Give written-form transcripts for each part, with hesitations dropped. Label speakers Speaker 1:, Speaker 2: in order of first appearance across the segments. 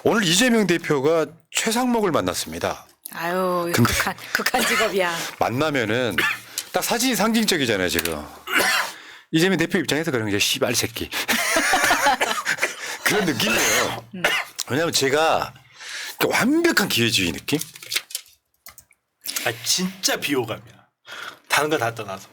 Speaker 1: 오늘 이재명 대표가 최상목을 만났습니다.
Speaker 2: 아유,
Speaker 1: 근데-
Speaker 2: 극한 직업이야.
Speaker 1: 만나면은 딱 사진이 상징적이잖아요, 지금. 이재명 대표 입장에서 그런 게 씨발 새끼. 그런 느낌이에요. 왜냐하면 제가 완벽한 기회주의 느낌?
Speaker 3: 아 진짜 비호감이야. 다른 거 다 떠나서.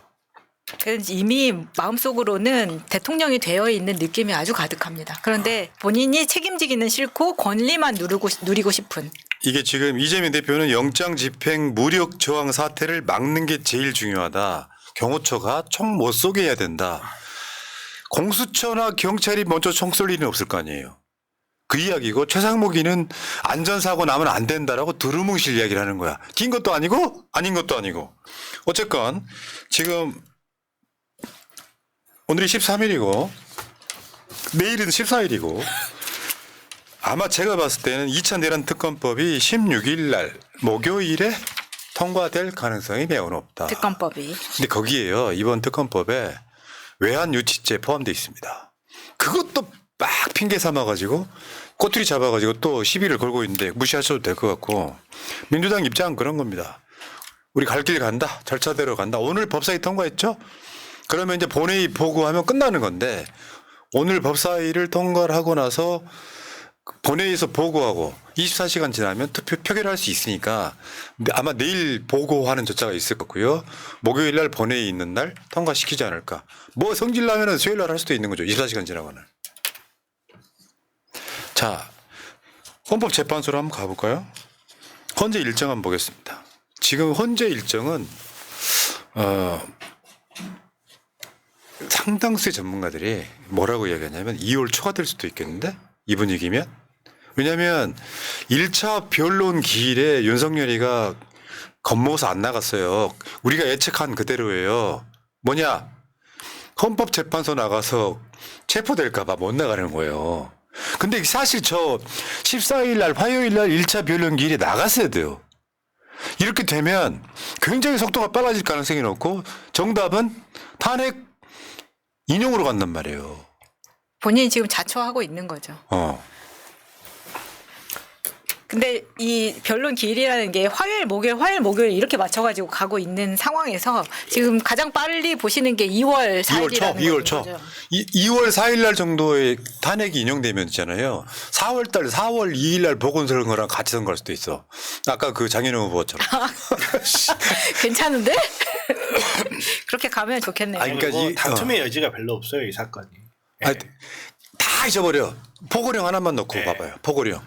Speaker 2: 그래서 이미 마음속으로는 대통령이 되어 있는 느낌이 아주 가득합니다. 그런데 본인이 책임지기는 싫고 권리만 누리고 싶은.
Speaker 1: 이게 지금 이재명 대표는 영장 집행 무력 저항 사태를 막는 게 제일 중요하다. 경호처가 총 못 쏘게 해야 된다. 공수처나 경찰이 먼저 총 쏠 일은 없을 거 아니에요. 그 이야기고 최상목이는 안전사고 나면 안 된다라고 두루뭉실 이야기를 하는 거야. 긴 것도 아니고 아닌 것도 아니고. 어쨌건 지금 오늘이 13일이고 내일은 14일이고 아마 제가 봤을 때는 2차 내란 특검법이 16일 날 목요일에 통과될 가능성이 매우 높다.
Speaker 2: 특검법이.
Speaker 1: 근데 거기에요. 이번 특검법에 외환 유치죄 포함되어 있습니다. 그것도 막 핑계 삼아가지고 꼬투리 잡아가지고 또 시비를 걸고 있는데 무시하셔도 될 것 같고 민주당 입장은 그런 겁니다. 우리 갈 길 간다. 절차대로 간다. 오늘 법사위 통과했죠? 그러면 이제 본회의 보고하면 끝나는 건데 오늘 법사위를 통과를 하고 나서 본회의에서 보고하고 24시간 지나면 투표 표결할 수 있으니까 아마 내일 보고하는 절차가 있을 거고요. 목요일 날 본회의 있는 날 통과시키지 않을까. 뭐 성질 나면은 수요일 날 할 수도 있는 거죠. 24시간 지나고는. 자, 헌법재판소로 한번 가볼까요? 헌재 일정 한번 보겠습니다. 지금 헌재 일정은 상당수의 전문가들이 뭐라고 이야기하냐면 2월 초가 될 수도 있겠는데 이 분위기면 왜냐하면 1차 변론 기일에 윤석열이가 겁먹어서 안 나갔어요. 우리가 예측한 그대로예요. 뭐냐 헌법재판소 나가서 체포될까 봐 못 나가는 거예요. 근데 사실 저 14일 날 화요일 날 1차 변론 기일에 나갔어야 돼요. 이렇게 되면 굉장히 속도가 빨라질 가능성이 높고 정답은 탄핵 인용으로 간단 말이에요.
Speaker 2: 본인이 지금 자초하고 있는 거죠. 근데 이 변론 기일이라는 게 화요일, 목요일 이렇게 맞춰가지고 가고 있는 상황에서 지금 가장 빨리 보시는 게 2월 4일이라는
Speaker 1: 2월 초. 2월 4일 날 정도에 탄핵이 인용되면 있잖아요. 4월 달, 4월 2일 날 보궐선거랑 같이 선거할 수도 있어. 아까 그 장현우 후보처럼.
Speaker 2: 괜찮은데? 그렇게 가면 좋겠네요.
Speaker 1: 아니, 그러니까
Speaker 3: 그러니까 다툼의 여지가 별로 없어요 이 사건이.
Speaker 1: 아니, 다 잊어버려. 포고령 하나만 넣고
Speaker 3: 네.
Speaker 1: 봐봐요. 포고령.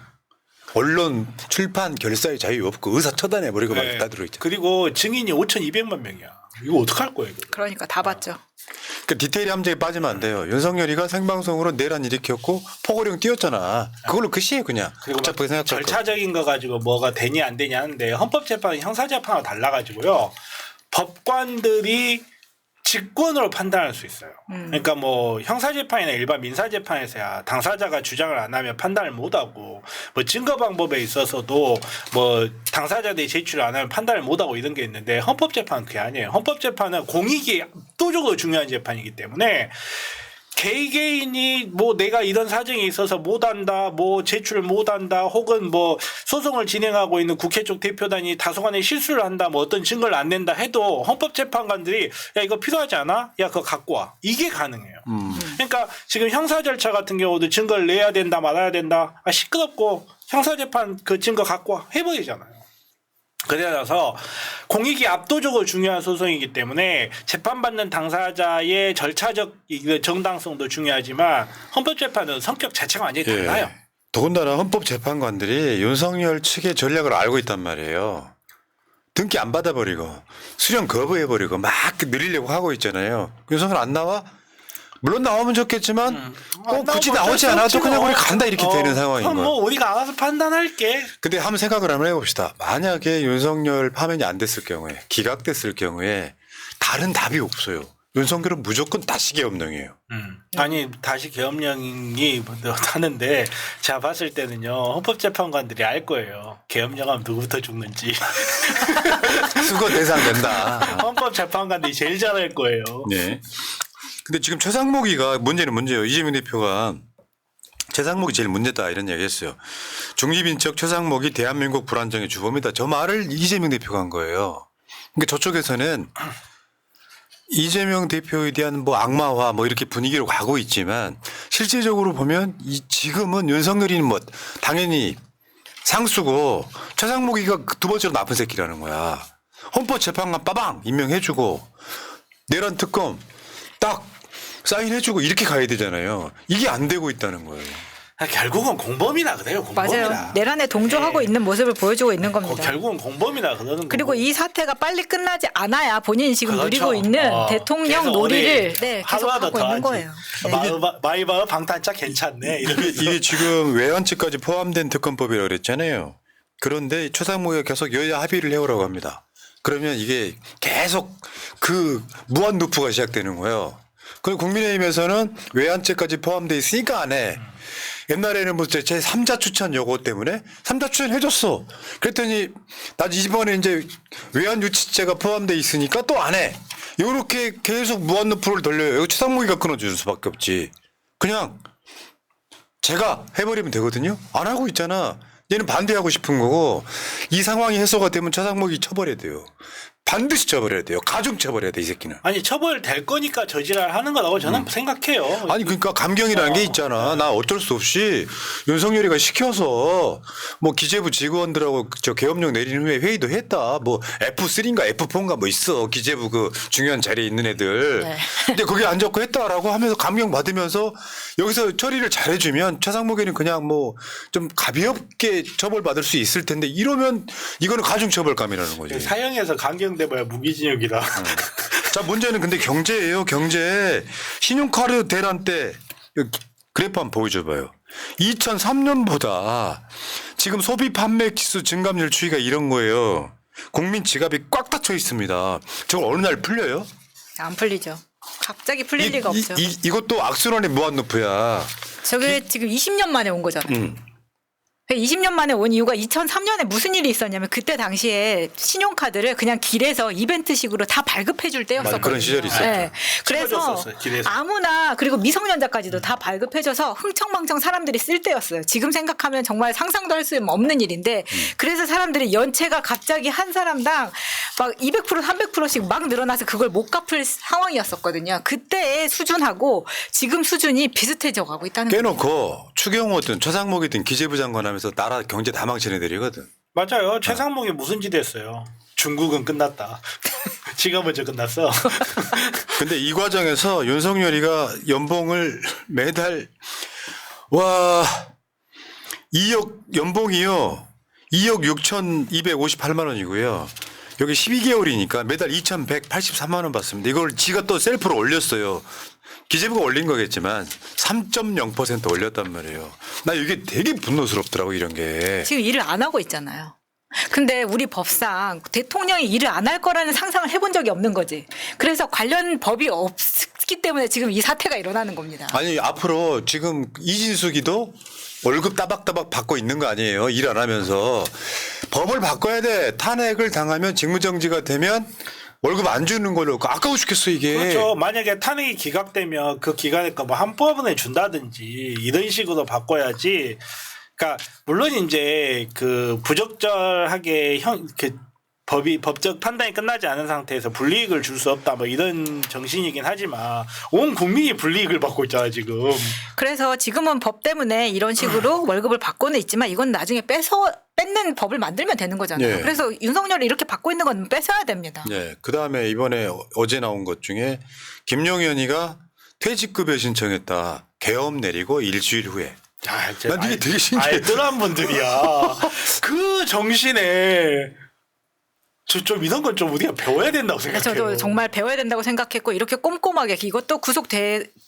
Speaker 1: 언론, 출판, 결사의 자유 없고 의사 처단해버리고 막 다 들어있죠.
Speaker 3: 그리고 증인이 5,200만 명이야. 이거 어떡할 거예요? 이거?
Speaker 2: 그러니까 다 봤죠.
Speaker 1: 그 디테일이 함정에 빠지면 안 돼요. 윤석열이가 생방송으로 내란 일으켰고 포고령 띄웠잖아. 그걸로 끝이에요 그냥.
Speaker 3: 그리고 막
Speaker 1: 복잡하게 생각할 거.
Speaker 3: 절차적인 거 가지고 뭐가 되냐 안 되냐 하는데 헌법재판은 형사재판하고 달라가지고요. 법관들이 직권으로 판단할 수 있어요. 그러니까 뭐 형사재판이나 일반 민사재판에서야 당사자가 주장을 안 하면 판단을 못하고 뭐 증거 방법에 있어서도 뭐 당사자들이 제출을 안 하면 판단을 못하고 이런 게 있는데 헌법재판은 그게 아니에요. 헌법재판은 공익이 압도적으로 중요한 재판이기 때문에 개개인이 뭐 내가 이런 사정이 있어서 못한다, 뭐 제출을 못한다, 혹은 뭐 소송을 진행하고 있는 국회 쪽 대표단이 다소간의 실수를 한다, 뭐 어떤 증거를 안 낸다 해도 헌법재판관들이 야 이거 필요하지 않아? 야 그거 갖고 와. 이게 가능해요. 그러니까 지금 형사 절차 같은 경우도 증거를 내야 된다, 말아야 된다. 아 시끄럽고 형사재판 그 증거 갖고 와 해버리잖아요. 그래서 공익이 압도적으로 중요한 소송이기 때문에 재판받는 당사자의 절차적 정당성도 중요하지만 헌법재판은 성격 자체가 완전히 달라요.
Speaker 1: 더군다나 헌법재판관들이 윤석열 측의 전략을 알고 있단 말이에요. 등기 안 받아버리고 수령 거부해버리고 막 늘리려고 하고 있잖아요. 윤석열 안 나와? 물론 나오면 좋겠지만 꼭 굳이 나오지 않아도 그냥 우리 간다 이렇게 되는 상황인
Speaker 3: 그럼
Speaker 1: 거예요.
Speaker 3: 뭐 우리가 알아서 판단할게.
Speaker 1: 근데 한번 생각을 한번 해봅시다. 만약에 윤석열 파면이 안 됐을 경우에 기각됐을 경우에 다른 답이 없어요. 윤석열은 무조건 다시 계엄령이에요.
Speaker 3: 아니 다시 계엄령이 하는데 제가 봤을 때는요 헌법재판관들이 알 거예요. 계엄령하면 누구부터 죽는지.
Speaker 1: 수거 대상 된다.
Speaker 3: 헌법재판관들이 제일 잘 알 거예요.
Speaker 1: 네. 근데 지금 최상목이가 문제는 문제예요. 이재명 대표가 최상목이 제일 문제다 이런 얘기했어요. 중립인척 최상목이 대한민국 불안정의 주범이다. 저 말을 이재명 대표가 한 거예요. 그러니까 저쪽에서는 이재명 대표에 대한 뭐 악마화 뭐 이렇게 분위기로 가고 있지만 실질적으로 보면 지금은 윤석열이는 뭐 당연히 상수고 최상목이가 두 번째로 나쁜 새끼라는 거야. 헌법재판관 빠방 임명해주고 내란 특검 딱 사인해주고 이렇게 가야 되잖아요. 이게 안 되고 있다는 거예요.
Speaker 3: 결국은 공범이라 그래요. 공범이라.
Speaker 2: 맞아요. 내란에 동조하고 있는 모습을 보여주고 있는 겁니다.
Speaker 3: 결국은 공범이라 그러는
Speaker 2: 그리고
Speaker 3: 거고.
Speaker 2: 이 사태가 빨리 끝나지 않아야 본인이 지금
Speaker 3: 그렇죠.
Speaker 2: 누리고 있는 대통령
Speaker 3: 계속
Speaker 2: 놀이를
Speaker 3: 우리
Speaker 2: 계속
Speaker 3: 하루라도
Speaker 2: 하고
Speaker 3: 더
Speaker 2: 있는
Speaker 3: 하지.
Speaker 2: 거예요. 네.
Speaker 3: 마이바흐 방탄차 괜찮네. 이러면서.
Speaker 1: 이게 지금 외환죄까지 포함된 특검법이라고 그랬잖아요. 그런데 최상목이가 계속 여야 합의를 해오라고 합니다. 그러면 이게 계속 그 무한 루프가 시작되는 거예요. 그리고 국민의힘에서는 외환죄까지 포함되어 있으니까 안 해. 옛날에는 뭐 제 3자 추천 요거 때문에 3자 추천 해줬어. 그랬더니 나 이번에 이제 외환 유치죄가 포함되어 있으니까 또 안 해. 요렇게 계속 무한 루프를 돌려요. 이거 최상목이가 끊어줄 수밖에 없지. 그냥 제가 해버리면 되거든요. 안 하고 있잖아. 얘는 반대하고 싶은 거고 이 상황이 해소가 되면 최상목이 처벌해야 돼요. 반드시 처벌해야 돼요. 가중 처벌해야 돼 이 새끼는.
Speaker 3: 아니 처벌될 거니까 저지랄 하는 거라고 저는 생각해요.
Speaker 1: 아니 그러니까 감경이라는 게 있잖아. 나 어쩔 수 없이 윤석열이가 시켜서 뭐 기재부 직원들하고 저 계엄령 내린 후에 회의도 했다. 뭐 F3인가 F4인가 뭐 있어. 기재부 그 중요한 자리에 있는 애들.
Speaker 2: 네.
Speaker 1: 근데 거기 안 적고 했다라고 하면서 감경 받으면서 여기서 처리를 잘해주면 최상목에는 그냥 뭐 좀 가볍게 처벌받을 수 있을 텐데 이러면 이거는 가중처벌감이라는 거지.
Speaker 3: 사형에서 강경돼봐야 무기징역이라.
Speaker 1: 자, 문제는 근데 경제예요. 경제. 신용카드 대란 때 그래프 한번 보여줘봐요. 2003년보다 지금 소비 판매 지수 증감률 추이가 이런 거예요. 국민 지갑이 꽉 닫혀 있습니다. 저걸 어느 날 풀려요?
Speaker 2: 안 풀리죠. 갑자기 풀릴 리가 없죠.
Speaker 1: 이것도 악순환의 무한 루프야.
Speaker 2: 저게 지금 20년 만에 온 거잖아요. 20년 만에 온 이유가 2003년에 무슨 일이 있었냐면 그때 당시에 신용카드를 그냥 길에서 이벤트식으로 다 발급해 줄 때였었거든요.
Speaker 1: 맞아, 그런 시절이 있었죠.
Speaker 2: 그래서
Speaker 3: 찍어줬었어요, 길에서.
Speaker 2: 아무나 그리고 미성년자까지도 다 발급해줘서 흥청망청 사람들이 쓸 때였어요. 지금 생각하면 정말 상상도 할 수 없는 일인데 그래서 사람들이 연체가 갑자기 한 사람당 막 200% 300%씩 막 늘어나서 그걸 못 갚을 상황이었었거든요. 그때의 수준하고 지금 수준이 비슷해져 가고 있다는 거예요.
Speaker 1: 깨놓고 추경호든 최상목이든 기재부 장관 하면서 나라 경제 다 망치는 애들이거든.
Speaker 3: 맞아요. 최상목이 무슨 짓 했어요. 중국은 끝났다. 지가 먼저 끝났어.
Speaker 1: 근데 이 과정에서 윤석열이가 연봉을 매달 와 2억 연봉이요. 2억 6,258만 원이고요. 여기 12개월이니까 매달 2,183만 원 받습니다. 이걸 지가 또 셀프로 올렸어요. 기재부가 올린 거겠지만 3.0% 올렸단 말이에요. 나 이게 되게 분노스럽더라고 이런 게.
Speaker 2: 지금 일을 안 하고 있잖아요. 근데 우리 법상 대통령이 일을 안 할 거라는 상상을 해본 적이 없는 거지. 그래서 관련 법이 없기 때문에 지금 이 사태가 일어나는 겁니다.
Speaker 1: 아니 앞으로 지금 이진숙이도 월급 따박따박 받고 있는 거 아니에요. 일 안 하면서. 법을 바꿔야 돼. 탄핵을 당하면 직무정지가 되면 월급 안 주는 걸로 아까워 죽겠어 이게.
Speaker 3: 그렇죠. 만약에 탄핵이 기각되면 그 기간에 뭐 한꺼번에 준다든지 이런 식으로 바꿔야지. 그러니까 물론 이제 그 부적절하게 법적 판단이 끝나지 않은 상태에서 불이익을 줄 수 없다 뭐 이런 정신이긴 하지만 온 국민이 불이익을 받고 있잖아 지금.
Speaker 2: 그래서 지금은 법 때문에 이런 식으로 월급을 받고는 있지만 이건 나중에 뺏는 법을 만들면 되는 거잖아요.
Speaker 1: 네.
Speaker 2: 그래서 윤석열이 이렇게 받고 있는 건 뺏어야 됩니다.
Speaker 1: 네. 그다음에 이번에 어제 나온 것 중에 김용현이가 퇴직급여 신청했다. 계엄 내리고 일주일 후에. 난 이게 되게 신기해.
Speaker 3: 알뜰한 분들이야. 그 정신에 좀 이런 건 좀 우리가 배워야 된다고 생각해요.
Speaker 2: 저도 정말 배워야 된다고 생각했고 이렇게 꼼꼼하게 이것도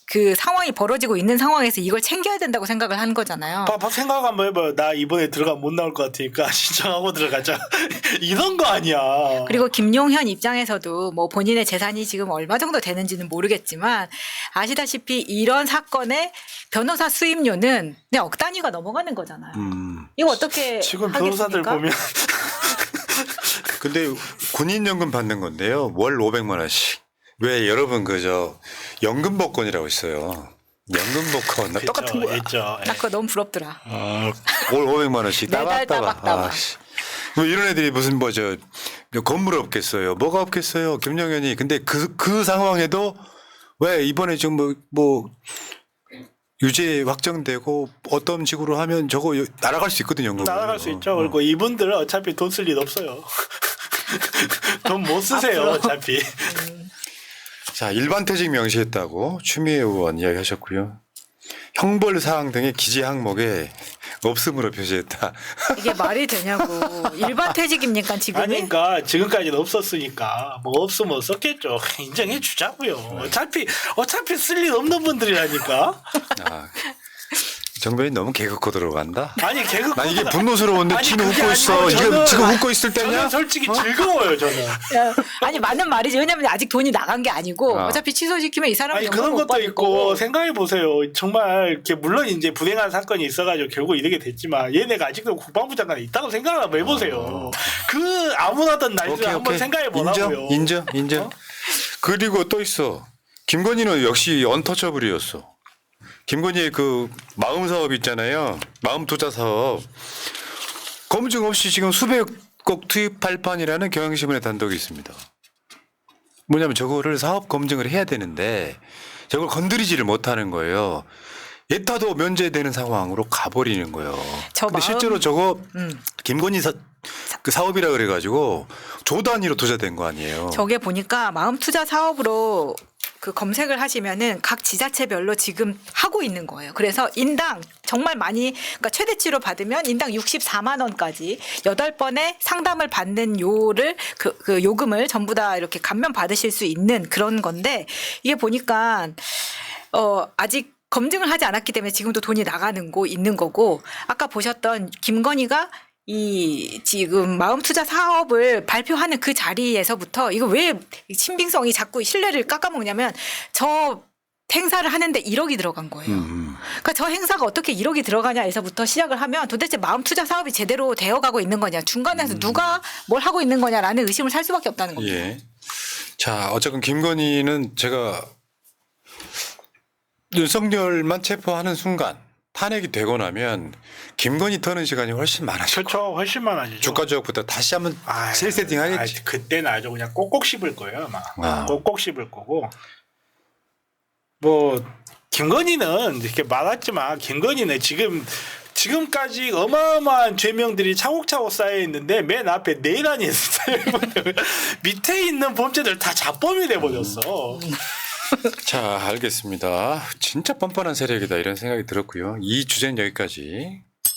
Speaker 2: 그 상황이 벌어지고 있는 상황에서 이걸 챙겨야 된다고 생각을 한 거잖아요.
Speaker 3: 생각 한번 해봐요. 나 이번에 들어가면 못 나올 것 같으니까 신청하고 들어가자. 이런 거 아니야.
Speaker 2: 그리고 김용현 입장에서도 뭐 본인의 재산이 지금 얼마 정도 되는지는 모르겠지만 아시다시피 이런 사건의 변호사 수임료는 그냥 억 단위가 넘어가는 거잖아요. 이거 어떻게
Speaker 3: 지금
Speaker 2: 하겠습니까?
Speaker 3: 변호사들 보면
Speaker 1: 근데 군인연금 받는 건데요. 월 500만 원씩. 왜 여러분 그저 연금 복권이라고 있어요. 연금 복권 나 똑같은 거야.
Speaker 3: 있죠.
Speaker 2: 나 그거 너무 부럽더라.
Speaker 1: 올 500만 원씩
Speaker 2: 매달
Speaker 1: 따박따박.
Speaker 2: 따박.
Speaker 1: 뭐 이런 애들이 무슨 뭐저 건물 없겠어요. 뭐가 없겠어요. 김영현이. 근데 그 상황에도 왜 이번에 지금 뭐 유죄 확정되고 어떤 식으로 하면 저거 날아갈 수 있거든요. 연금.
Speaker 3: 날아갈 수 있죠. 그리고 이분들은 어차피 돈 쓸 일 없어요. 돈 못 쓰세요.
Speaker 2: 앞으로.
Speaker 3: 어차피.
Speaker 1: 자, 일반퇴직 명시했다고 추미애 의원 이야기하셨고요. 형벌 사항 등의 기재 항목에 없음으로 표시했다.
Speaker 2: 이게 말이 되냐고. 일반 퇴직입니까 지금이?
Speaker 3: 아니, 그러니까 지금까지는 없었으니까 뭐 없으면 썼겠죠. 인정해 주자고요. 어차피 쓸 일 없는 분들이라니까.
Speaker 1: 아, 정변이 너무 개그 코드로 간다.
Speaker 3: 아니 개그.
Speaker 1: 난 이게 분노스러운데
Speaker 3: 아니,
Speaker 1: 지금
Speaker 3: 그게
Speaker 1: 웃고 있어.
Speaker 3: 아니고
Speaker 1: 이게
Speaker 3: 저는-
Speaker 1: 지금 웃고 있을 때냐?
Speaker 3: 저는 솔직히 즐거워요. 저는.
Speaker 2: 야, 아니 맞는 말이지. 왜냐면 아직 돈이 나간 게 아니고
Speaker 1: 아.
Speaker 2: 어차피 취소시키면 이 사람은
Speaker 3: 아니
Speaker 2: 연금
Speaker 3: 그런
Speaker 2: 못
Speaker 3: 것도
Speaker 2: 받을
Speaker 3: 있고
Speaker 2: 거고.
Speaker 3: 생각해 보세요. 정말 이렇게 물론 이제 불행한 사건이 있어가지고 결국 이렇게 됐지만 얘네가 아직도 국방부 장관에 있다고 생각을 한번 해보세요. 그 아무나던 날들 한번 생각해 보라고요.
Speaker 1: 인정. 그리고 또 있어. 김건희는 역시 언터처블이었어. 김건희의 그 마음 사업 있잖아요. 마음 투자 사업. 검증 없이 지금 수백억 투입할 판이라는 경향신문의 단독이 있습니다. 뭐냐면 저거를 사업 검증을 해야 되는데 저걸 건드리지를 못하는 거예요. 예타도 면제되는 상황으로 가버리는 거예요.
Speaker 2: 저
Speaker 1: 근데
Speaker 2: 마음-
Speaker 1: 실제로 저거 김건희 그 사업이라 그래가지고 조 단위로 투자된 거 아니에요.
Speaker 2: 저게 보니까 마음 투자 사업으로 그 검색을 하시면은 각 지자체별로 지금 하고 있는 거예요. 그래서 인당 정말 많이 그러니까 최대치로 받으면 인당 64만 원까지 8번의 상담을 받는 요를 그 요금을 전부 다 이렇게 감면 받으실 수 있는 그런 건데 이게 보니까 아직 검증을 하지 않았기 때문에 지금도 돈이 나가는 거 있는 거고 아까 보셨던 김건희가 이 지금 마음 투자 사업을 발표하는 그 자리에서부터 이거 왜 신빙성이 자꾸 신뢰를 깎아먹냐면 저 행사를 하는데 1억이 들어간 거예요. 그러니까 저 행사가 어떻게 1억이 들어가냐에서부터 시작을 하면 도대체 마음 투자 사업이 제대로 되어가고 있는 거냐 중간에서 누가 뭘 하고 있는 거냐라는 의심을 살 수밖에 없다는 겁니다.
Speaker 1: 예. 자, 어쨌든 김건희는 제가 윤석열만 체포하는 순간 탄핵이 되고 나면 김건희 터는 시간이 훨씬 많아질 거예요.
Speaker 3: 그렇죠. 훨씬 많아지죠.
Speaker 1: 주가 조작부터 다시 한번 실세팅 하겠지.
Speaker 3: 그때는 아주 그냥 꼭꼭 씹을 거예요. 아마
Speaker 1: 아.
Speaker 3: 꼭꼭 씹을 거고. 뭐 김건희는 이렇게 말했지만 김건희는 지금까지 어마어마한 죄명들이 차곡차곡 쌓여 있는데 맨 앞에 내란이 쌓여 있는데 밑에 있는 범죄들 다 자범이 돼 버렸어.
Speaker 1: 자, 알겠습니다. 진짜 뻔뻔한 세력이다 이런 생각이 들었고요. 이 주제는 여기까지.